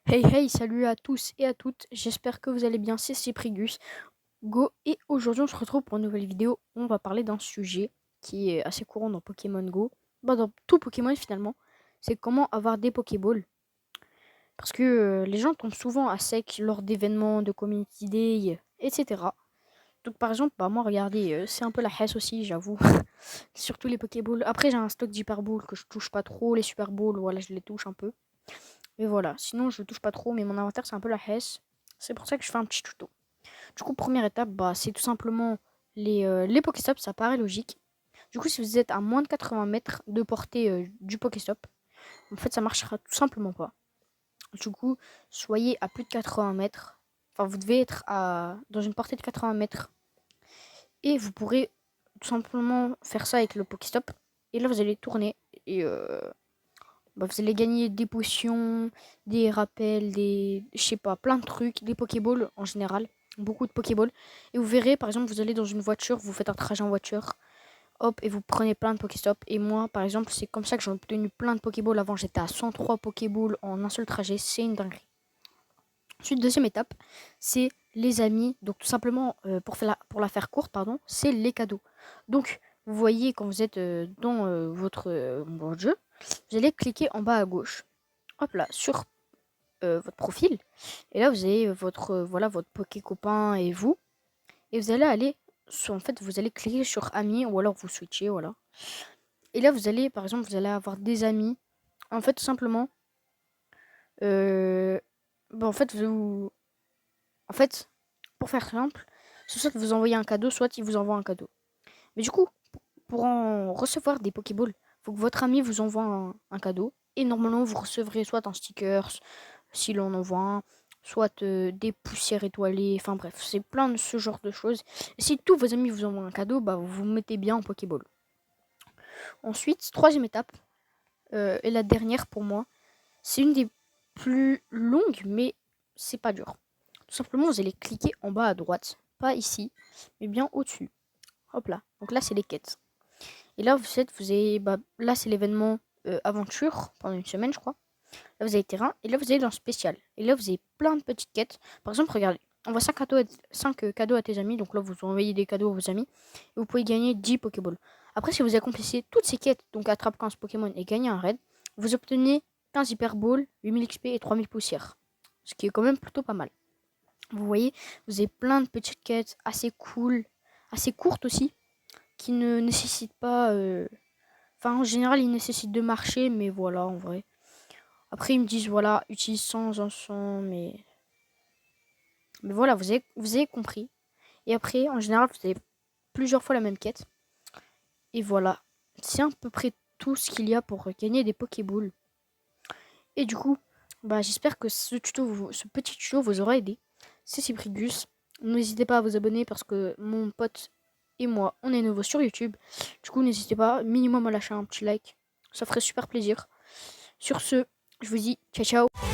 Hey hey, salut à tous et à toutes, j'espère que vous allez bien, c'est Cyprigus Go et aujourd'hui on se retrouve pour une nouvelle vidéo. On va parler d'un sujet qui est assez courant dans Pokémon Go, dans tout Pokémon finalement, c'est comment avoir des Pokéballs. Parce que les gens tombent souvent à sec lors d'événements, de Community Day, etc. Donc par exemple, moi regardez, c'est un peu la hesse aussi, j'avoue, surtout les Pokéballs. Après j'ai un stock d'Hyper Balls que je touche pas trop, les Super Balls, voilà, je les touche un peu. Mais voilà, sinon je touche pas trop, mais mon inventaire c'est un peu la hesse. C'est pour ça que je fais un petit tuto. Du coup, première étape, c'est tout simplement les Pokéstops, ça paraît logique. Du coup, si vous êtes à moins de 80 mètres de portée du Pokéstop, en fait, ça marchera tout simplement pas. Du coup, soyez à plus de 80 mètres. Enfin, vous devez être dans une portée de 80 mètres. Et vous pourrez tout simplement faire ça avec le Pokéstop. Et là, vous allez tourner. Et vous allez gagner des potions, des rappels, je sais pas, plein de trucs, des Pokéballs en général, beaucoup de Pokéballs. Et vous verrez, par exemple, vous allez dans une voiture, vous faites un trajet en voiture, hop, et vous prenez plein de Pokéstop. Et moi, par exemple, c'est comme ça que j'ai obtenu plein de Pokéballs. Avant, j'étais à 103 Pokéballs en un seul trajet, c'est une dinguerie. Ensuite, deuxième étape, c'est les amis. Donc, tout simplement, pour la faire courte, pardon, c'est les cadeaux. Donc, vous voyez, quand vous êtes dans votre jeu, vous allez cliquer en bas à gauche, hop là, sur votre profil. Et là, vous avez votre Poké copain et vous. Et vous allez aller, en fait, vous allez cliquer sur amis ou alors vous switchez, voilà. Et là, vous allez, par exemple, vous allez avoir des amis. En fait, tout simplement, euh, en fait, en fait, pour faire simple, c'est soit vous envoyez un cadeau, soit il vous envoie un cadeau. Mais du coup, pour en recevoir des Pokéballs, il faut que votre ami vous envoie un cadeau. Et normalement, vous recevrez soit un sticker, si l'on envoie un, soit des poussières étoilées. Enfin bref, c'est plein de ce genre de choses. Et si tous vos amis vous envoient un cadeau, vous vous mettez bien en Pokéball. Ensuite, troisième étape, et la dernière pour moi, c'est une des plus longues, mais c'est pas dur. Tout simplement, vous allez cliquer en bas à droite, pas ici, mais bien au-dessus. Hop là. Donc là, c'est les quêtes. Et là, là, c'est l'événement aventure pendant une semaine, je crois. Là, vous avez terrain. Et là, vous allez dans spécial. Et là, vous avez plein de petites quêtes. Par exemple, regardez. On voit 5 cadeaux à tes amis. Donc là, vous envoyez des cadeaux à vos amis. Et vous pouvez gagner 10 Pokéballs. Après, si vous accomplissez toutes ces quêtes, donc attrape 15 Pokémon et gagnez un raid, vous obtenez 15 Hyper Balls, 8000 XP et 3000 poussières. Ce qui est quand même plutôt pas mal. Vous voyez, vous avez plein de petites quêtes assez cool, assez courtes aussi, qui ne nécessitent pas. Enfin, en général, ils nécessitent de marcher, mais voilà, en vrai. Après, ils me disent, voilà, utilise sans encens, mais voilà, vous avez compris. Et après, en général, vous avez plusieurs fois la même quête. Et voilà, c'est à peu près tout ce qu'il y a pour gagner des Pokéballs. Et du coup, j'espère que ce petit tuto vous aura aidé. C'est Cyprigus. N'hésitez pas à vous abonner parce que mon pote et moi, on est nouveau sur YouTube. Du coup, n'hésitez pas, minimum à lâcher un petit like. Ça ferait super plaisir. Sur ce, je vous dis ciao ciao.